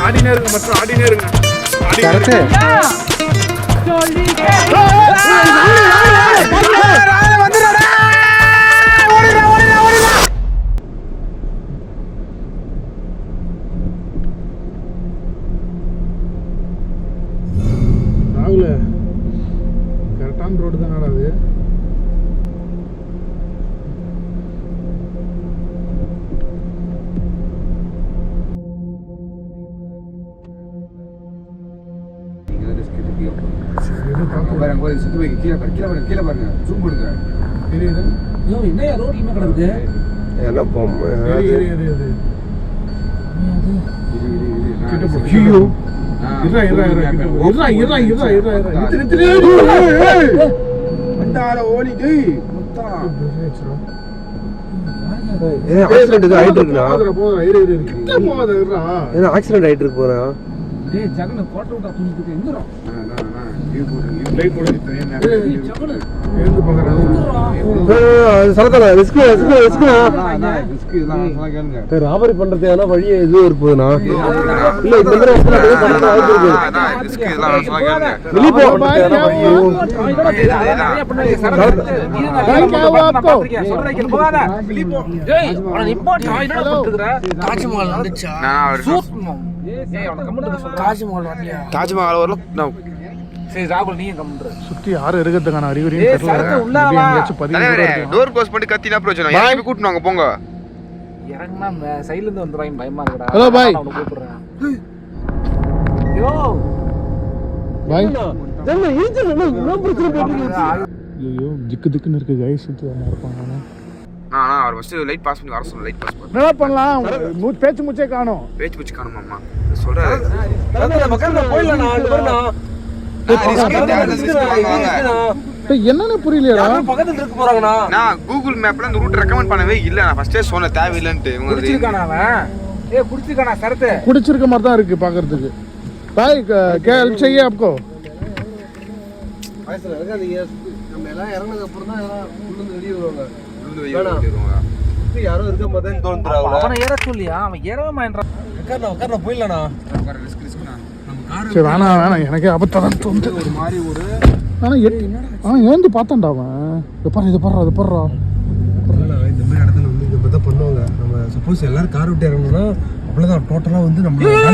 ஆடினே இருங்க மற்றும் ஆடினே இருங்க. கரெக்டான ரோடு தான் அது. கீழே பாருங்க, ஜூம் பண்ணுங்க. என்ன ரோடு என்ன கிடக்குது? ஆக்சிடென்ட் ஆயிட்டு இருக்கு போறேன். ராபரி பண்றதுக்கான வழி எதுவும் இருக்குதுண்ணா? இல்ல தாஜ்மஹால் வரல. சுத்தி யாரும் இருக்கிறதுக்கான அறிகுறியும் டோர் க்ளோஸ் பண்ணி கத்தினா பிரச்சனை. யாரையும் கூட்டினாங்க போங்க. இறங்குனா சைடுல இருந்து வந்துறாங்க, பயமா இருக்குடா. ஹலோ பாய். அவன கூப்பிடுறேன். யோ பாய். என்ன பிரச்சனை போட்டுருக்கு? ஐயோ திக்கு திக்குன்னு இருக்கு गाइस. சுத்தி வந்தா இருப்பாங்க. அவர் ஃபர்ஸ்ட் லைட் பாஸ் பண்ணி வர சொல்ல. லைட் பாஸ் பண்ணு. என்ன பண்ணலாம்? பேச்சு முச்சே காணோம். பேச்சு முச்சே காணோம் அம்மா. சொல்றாரு. மக்கள்ல போயிடலாம். நான் அங்க வரேன். என்னன்னு புரியலையா? பக்கத்துல இருக்கு போறாங்கண்ணா. நான் கூகுள் மேப்ல அந்த ரூட் ரெக்கமெண்ட் பண்ணவே இல்ல. நான் ஃபர்ஸ்டே சொன்ன தேவையில்லைன்னு. குடிச்சிருக்கானா அவன்? குடிச்சிருக்கானா சரத்து? குடிச்சிருக்க மாதிரி தான் இருக்கு பாக்குறதுக்கு. பாய் क्या हेल्प चाहिए आपको? வயசுல இருக்காதீங்க. நம்ம எல்லாம் இறங்குனதுக்கு அப்புறம் தான் எல்லாம் உள்ள இருந்து வெளிய வருவாங்க. யாரோ இருக்க மாதிரி தோணுறாங்க. அவனை ஏற சொல்லியா? அவன் ஏறவே மாட்டறான். உட்கார்ல போயிடலாம்ண்ணா. ரிஸ்க் சரி வேணாம் எனக்கே ஆபத்தான் தோணுது. ஒரு மாதிரி ஒரு ஏந்து பார்த்தான்டா அவன். இது பாடுறா இந்த மாதிரி இடத்துல வந்து இந்த மாதிரி பண்ணுவாங்க. நம்ம சப்போஸ் எல்லாரும் கார் விட்டு இறங்கணும்னா அவ்வளோதான் டோட்டலாக வந்து நம்ம போறீங்க.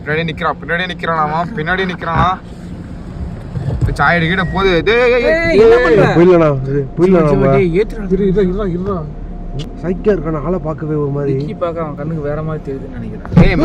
பின்னாடி நிக்கிறானா பின்னாடி நிக்கிறானா சாயடி கிட்ட போகுது. சைக்கிள் இருக்கான ஆளை பார்க்கவே ஒரு மாதிரி அவன் கண்ணுக்கு வேற மாதிரி தெரியுதுன்னு நினைக்கிறேன்.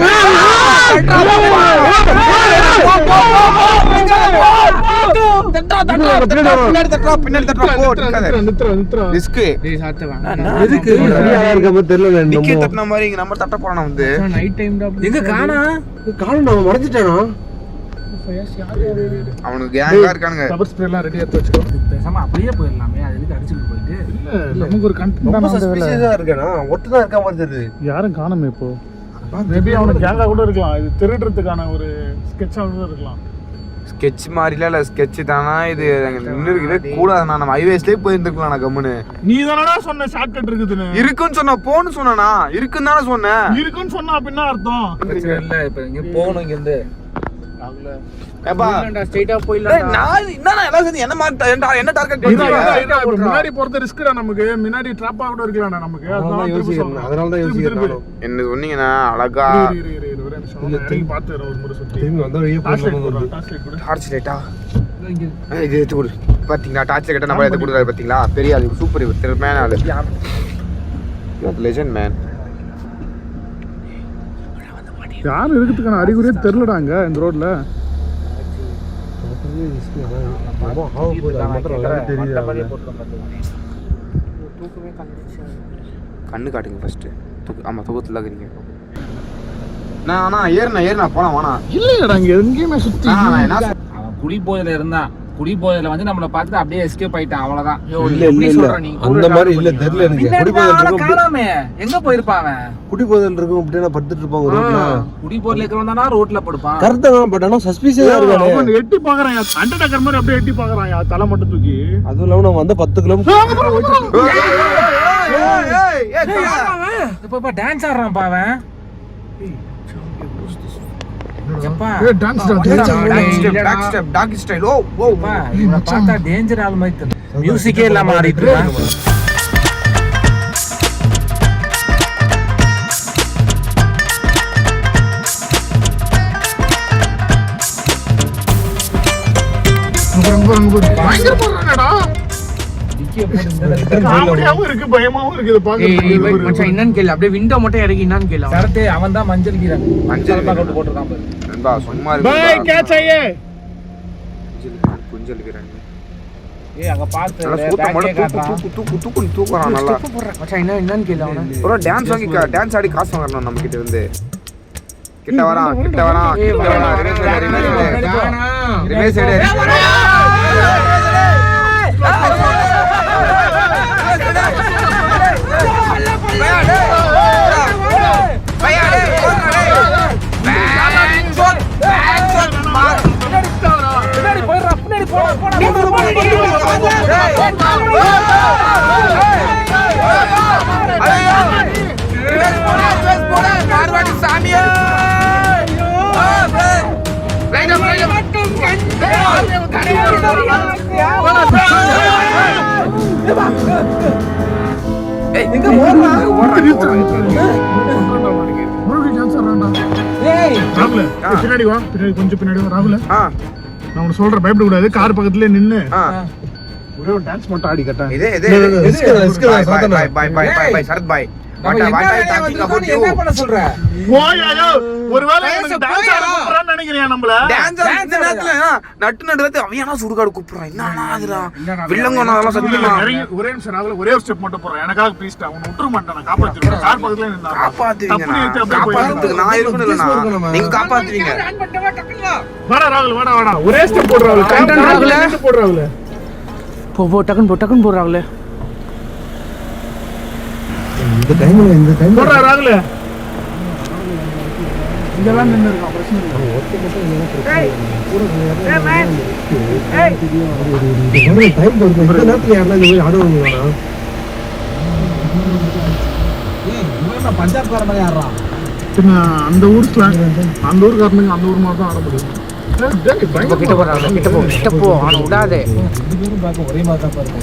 அவனுக்கு கேங்கா இருக்கானுங்க. அப்படியே போயிடலாமே. அது எதுக்கு அடிச்சுட்டு போயிட்டு நமக்கு ஒரு யாரும் காணுமே இப்போ. மேபி அவனுக்கு கேங்கா கூட இருக்கலாம். இது திருடுறதுக்கான ஒரு ஸ்கெட்சா கூட இருக்கலாம். ஸ்கெட்ச் மாதிரில இல்ல ஸ்கெட்ச் தானா இது? நின்று இருக்கவே கூடாதுண்ணா. நம்ம ஹைவேஸ்லயே போயிருந்துருக்கலாம். நான் கம்முன்னு நீ தானடா சொன்ன ஷார்ட்கட் இருக்குதுன்னு. இருக்குன்னு சொன்ன போன்னு சொன்னா இருக்குன்னு தானே சொன்னேன். இருக்குன்னு சொன்னா அப்படின்னா அர்த்தம் இல்ல. இப்ப இங்க போகணும். இங்க இருந்து முன்னாடி போறது ரிஸ்க்டா. நமக்கு முன்னாடி டிராப் ஆக கூட இருக்கலாம். நமக்கு அதனாலதான் யோசிக்கிறேன். என்ன சொன்னீங்கன்னா அழகா பார்த்து ஒரு முறை சுத்தி டார்ச் லைட்டா இது எடுத்து கொடு. பாத்தீங்களா டார்ச் லைட்டா நம்ம எடுத்து கொடுக்குறாரு. பாத்தீங்களா பெரிய ஆளு, சூப்பர் திறமையான ஆளு, லெஜெண்ட் மேன். யாரும் இருக்கிறதுக்கான அறிகுறியே தெரியலடாங்க இந்த ரோட்ல. கண்ணு காட்டுங்க ஃபர்ஸ்ட். ஆமா தூக்கத்துல இருக்கிறீங்க. நான் ஏறினா போலாம். வேணா இல்லடா இங்க எங்கேயுமே சுத்தி அவன் குடி போயில இருந்தான். குடி போதையில வந்து நம்மள பார்த்துட்டு அப்படியே எஸ்கேப் ஆயிட்டான் அவ்வளவுதான். அந்த மாதிரி இல்ல தெரியல எனக்கு. குடி போதையில இருக்கும் காணாமே எங்க போயிருப்பான் அவன்? குடி போதையில இருக்கும் அப்படியே படுத்துட்டு இருப்பாங்க ரோட்ல. குடி போதையில இருக்கிறவன் தானா ரோட்ல படுப்பான். கரெக்டா தான் பட் ஆனா சஸ்பீஷியஸா இருக்கானே. அவன் எட்டி பாக்குறான் அண்டர்டேக்கர் மாதிரி அப்படியே எட்டி பாக்குறான் தலை மட்டும் தூக்கி. அதுவும் இல்லாம நான் வந்த 10 கிலோமீட்டர் இப்ப டான்ஸ் ஆடுறான்ப்பா அவன். டேஞ்சர் ஆள் மாதிரி மியூசிக்கே இல்லாம ஆடிட்டு இருக்கான். என்னன்னு கேளு அப்படியே விண்டோ மட்டும் இறங்கி என்னன்னு கேளு. சரத்தே அவன் தான் மஞ்சள் கீரன் மஞ்சள் பாக்கெட் போட்டுருக்கான் பாரு. நண்பா சும்மா பாய் கேட்ச் ஆயே குஞ்சல் கிரன். ஏய் அங்க பாத்து தூக்குறான் நல்லா. மச்சான் என்னன்னு கேளு அவன. ப்ரோ டான்ஸ் வாங்கி டான்ஸ் ஆடி காசு வாங்கறோம் நம்ம கிட்ட இருந்து. கிட்ட வரான் ரிவேஸ் எடு. பின்னாடி வா கொஞ்சம் பின்னாடி வா ராகுல. நான் உனக்கு சொல்றேன் பயப்பட கூடாது. கார் பக்கத்துல நின்னு ஒரே ஒரு டான்ஸ் மட்டும் ஆடி கட்டா. சரத் பாய் என்ன பண்ண சொல்ற? ஒருவேளை டான்ஸ் ஆட கூப்பிடுறான்னு நினைக்கிறியா நம்மள? நட்டு நடுவே அவையானா சுடுகாடு கூப்பிடுறான். என்னடா அதுடா வில்லங்கோனா அதெல்லாம் சத்தியமா. ஒரே நிமிஷம் ராகுல ஒரே ஒரு ஸ்டெப் மட்டும் போறேன். எனக்காக ப்ளீஸ் டா உன்னை விட்டுற மாட்டேன். நான் காப்பாத்திடுவேன். கார் பக்கத்துல நின்னா காப்பாத்துவீங்க. நான் இருக்கணும்ல நீங்க காப்பாத்துவீங்க. வாடா ராகுல வாடா ஒரே ஸ்டெப் போடு ராகுல. கண்டன் ராகுல போடு ராகுல. போ டக்குன்னு போடு ராகுல. இந்த டைம் போடா ராகுல. இதெல்லாம் நின்னு இருக்கான் பிரச்சனை இல்ல. டைம் போடுங்க. இந்த நேரத்துல யாரா போய் ஆடுவாங்களா? இவன் பஞ்சாப்கார மாதிரி ஆடுறான். பின்ன அந்த ஊர்காரனுக்கு அந்த ஊர் மாதிரி தான் ஆட முடியும். கிட்ட போ ஆனா விடாதே. ஒரே மாதிரி தான் பாருங்க.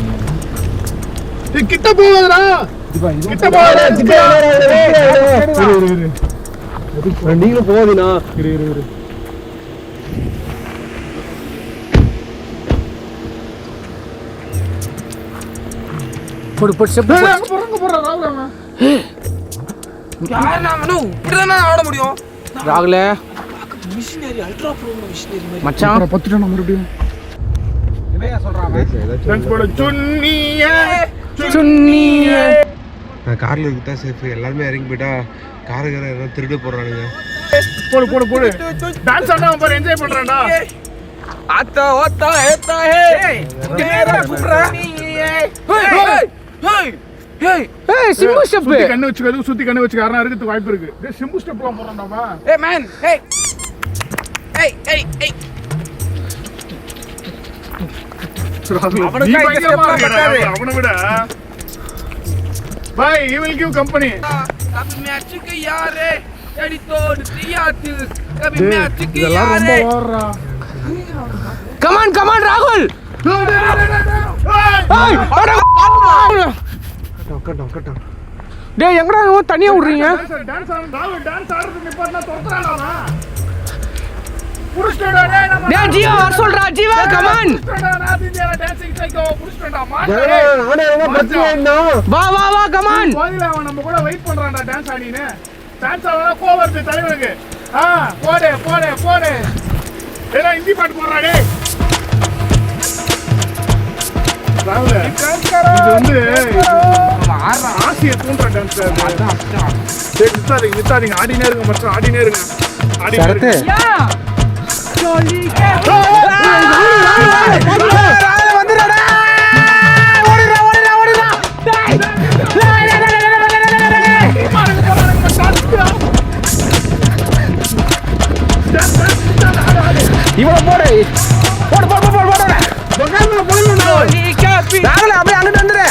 கிட்ட போவாதடா. கிட்ட போவாதடா. நீங்களும் போவீனா? இரு போடு ஸ்டெப் போறங்க ராகுல. யார் நான் மனு இப்படிதான் ஆட முடியும். ராகுல மிஷினரி அல்ட்ரா ப்ரோ மிஷினரி மாதிரி மச்சான் பத்துட்டா நம்ம மறுபடியும் இவையா சொல்றான். டான்ஸ் போட சுன்னியே நான் கார்ல இருக்கா சேஃப். எல்லாரும் இறங்கி போய்ட்டா காரகார எல்லாம் திருட போறானுங்க. போடு டான்ஸ் ஆடுறா பாரு என்ஜாய் பண்றான்டா. आता होता है मेरा कुबरा ஏய் சிம்பு ஸ்டெப். கண்ணு வச்சுக்க சுத்தி கண்ணு வச்சுக்க. யாரா இருக்கிறதுக்கு வாய்ப்பு இருக்கு. டேய் சிம்பு ஸ்டெப்லாம் போறான்டாமா. ஏய் மேன் ஏய் அவனை விட பாய் he will give company. अब मैच के यार एडी तोड़ दिया तू कभी मैच के இதெல்லாம் यार ரொம்ப ஓவரா. கமான் ராகுல். கட்டா டேய் எங்கடா தனியா விடுறீங்க? டான்ஸ் ஆடுறது நிப்பாட்டா தொறறானே. டேய் ஜீவா வர சொல்றா. ஜீவா கமான் வா கமான். நம்ம கூட வெயிட் பண்றான்டா டான்ஸ் ஆடினே. டான்ஸ் ஆடுறா கோவர்து தலைவனுக்கு. போடு ஏடா இந்தி பாட்டு போடுறா டேய். ராகுல இது வந்து ஆசிய தூண்டுற டான்ஸ். நித்தாதீங்க ஆடினே இருங்க மச்சான். ஆடினே இருங்க. சரத்து இவ்வளவு போடு போடு போடு போடு போடு ராகுல அப்படியே அங்கிட்டு வந்துரு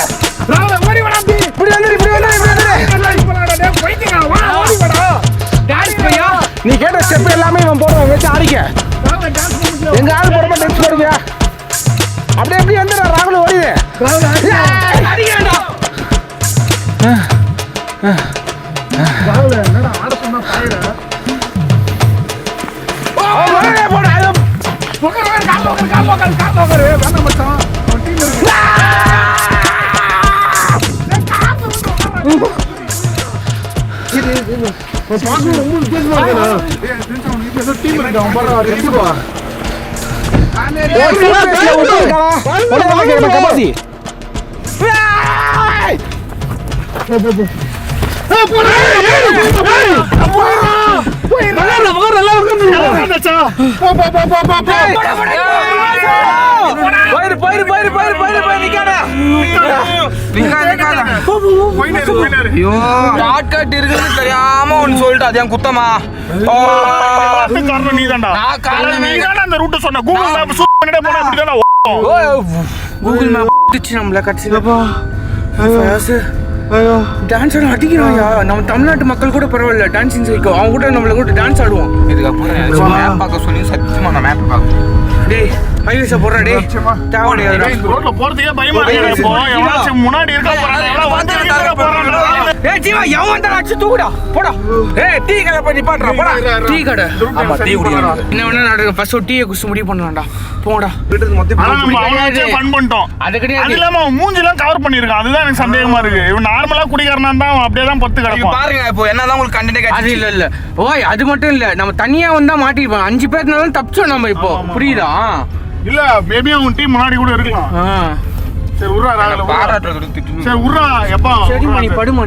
ஓடி வாடா அப்படி. இப்படி வந்துரு இப்படி வந்துரு இப்படி வந்துரு போயிட்டீங்க வா ஓடி வாடா. டான்ஸ் பையா நீ கேட்ட ஸ்டெப் எல்லாமே இவன் போடுவான் வச்சு ஆடிக்க எங்க ஆள் போடுமா டான்ஸ் போடுவியா அப்படியே எப்படி வந்துரு ராகுல ஓடிடு அடிக்க வேண்டாம் என்னடா ஆட சொன்னா பாயிட போடு காப்பாக்கரு வேணாம் மச்சான் அவன் டீம் இருக்கு டீம் இருக்கு அவன் போடுறா எடுத்துக்கோ கபாசி தெரியாம ஒன்னு சொல்லிட்டு அது என் குத்தமா காரணம் நீதான்டா நான் காரணம் நீதான்டா அந்த ரூட் சொன்ன கூகுள் மேப் சூப்பர் போனா இப்படிதான்டா கூகுள் மேப் நம்மள கட்சிலப்பா டான்ஸ் ஆட அடிக்கிறாயா நம்ம தமிழ்நாட்டு மக்கள் கூட பரவாயில்ல டான்ஸிங் சைக்கோ அவங்க கூட நம்மள கூட டான்ஸ் ஆடுவோம் இதுக்கப்புறம் மேப் பார்க்க சொல்லி சத்தியமா நான் மேப் பார்க்க டேய் ஹைவேஸ போறா டேய் தேவையாடா இந்த ரோட்ல போறதுக்கே பயமா இருக்கு இப்போ எவனாச்சும் முன்னாடி இருக்க போறானே எவனா வந்து இருக்க போறானே ஏய் ஜீவா எவன் வந்தா அடிச்சு தூக்குடா போடா ஏய் டீ கடை போய் நிப்பாட்றா போடா டீ கடை ஆமா டீ குடிக்கணும் என்ன வேணா நடக்கு ஃபர்ஸ்ட் டீயை குடிச்சு முடிவு பண்ணலாம்டா போடா ஆனா நம்ம அவனாச்சே ஃபன் பண்ணிட்டோம் அது கிடையாது அது இல்லாம அவன் மூஞ்சிலாம் கவர் பண்ணிருக்கான் அதுதான் எனக்கு சந்தேகமா இருக்கு இவன் நார்மலா குடிக்காரனா இருந்தா அவன் அப்படியே தான் பத்து நீங்க கிடப்பான் பாருங்க இப்போ என்னதான் உங்களுக்கு கண்டென்ட் அது இல்ல இல்ல ஓய் அது மட்டும் இல்ல நம்ம தனியா வந்தா மாட்டிருப்போம் 5 பேர்னாலும் தப்பிச்சோம் நம்ம இப்போ ஆமா, ஆமா. புரியுதா இல்ல மேபி அவன் டீம் முன்னாடி கூட இருக்கலாம் ஆ சரி உர்றா ராகல பாராட்டுறது திட்டு சரி உர்றா எப்பா சரி மணி படுமா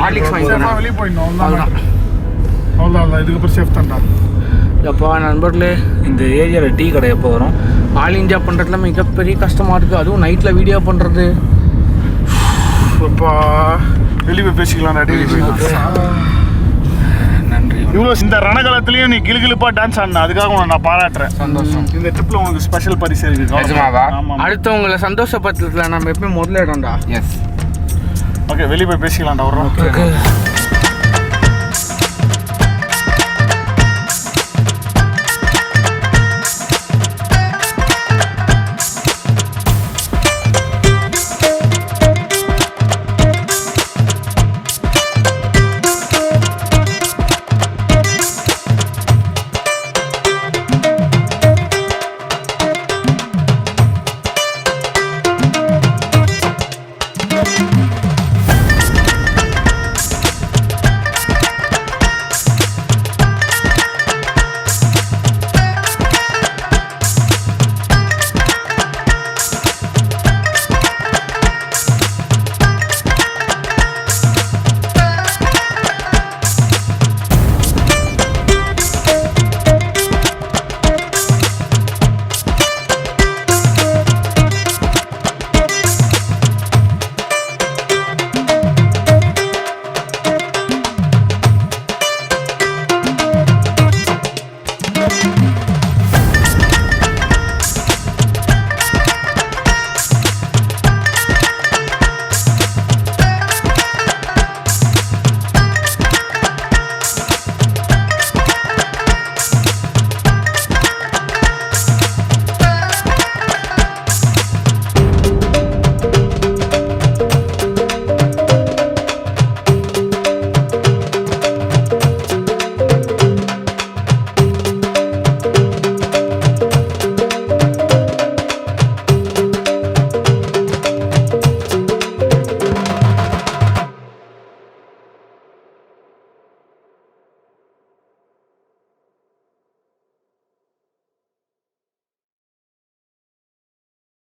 ஹார்லிக்ஸ் வாங்கி சரி தரேன் வெளிய போயிடணும் அவ்வளவுதான் இதுக்கு அப்புறம் சேஃப் தான்டா எப்பா நண்பர்களே இந்த ஏரியாவில் டீ கடை எப்போ வரும் ஆல் இந்தியா பண்ணுறதுல மிகப்பெரிய கஷ்டமாக இருக்குது அதுவும் நைட்டில் வீடியோ பண்ணுறது அப்பா வெளிய போய் பேசிக்கலாம் ரெடி நன்றி இவ்வளோ இந்த ரணகலத்திலயும் நீ கிளுகிளுப்பா டான்ஸ் ஆடின அதுக்காக உன்னை நான் பாராட்டுறேன் சந்தோஷம் இந்த ட்ரிப்ல உனக்கு ஸ்பெஷல் பரிசு இருக்கு நிஜமாவா? ஆமா அடுத்தவங்களை சந்தோஷப்படுத்துறதுல நம்ம எப்பயும் முதலிடம்டா எஸ் ஓகே வெளிய போய் பேசிக்கலாம்டா வர்றோம்